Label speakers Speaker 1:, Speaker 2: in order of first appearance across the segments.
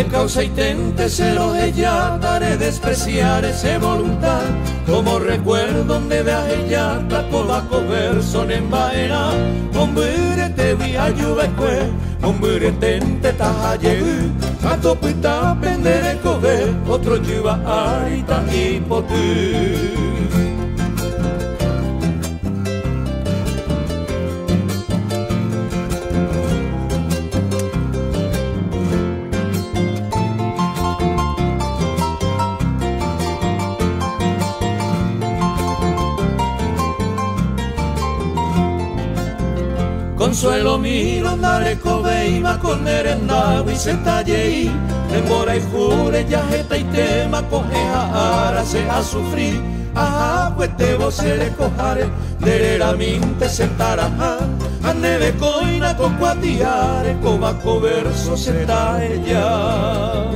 Speaker 1: causa y tente celos ella daré despreciar ese voluntad como recuerdo donde veas ella tapo bajo verso en vaina hombre te vi ayuda hombre tente tajaye atopita pendere cobe otro lleva arita y potu. Consuelo miro dale cobeima con erendagua y se talle embora y jure ya jeta y tema cojeja ara se a sufrir ajá pues te vos se le cojare dereramente se taraja aneve coina con cuatiare coma coverso se ta ella.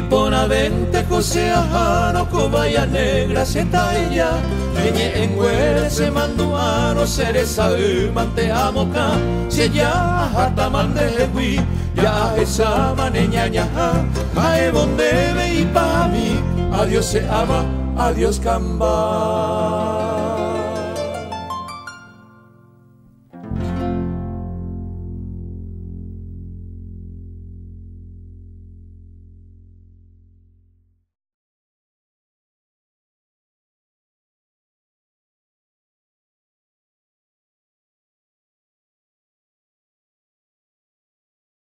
Speaker 1: Ponavente José Ajano cobaya negra se ella Peñe en huele se manduano cereza mante amoca si ella hasta mande jehui ya esa maneña ñaja ae bonde ve y pa mí adiós se ama adiós camba.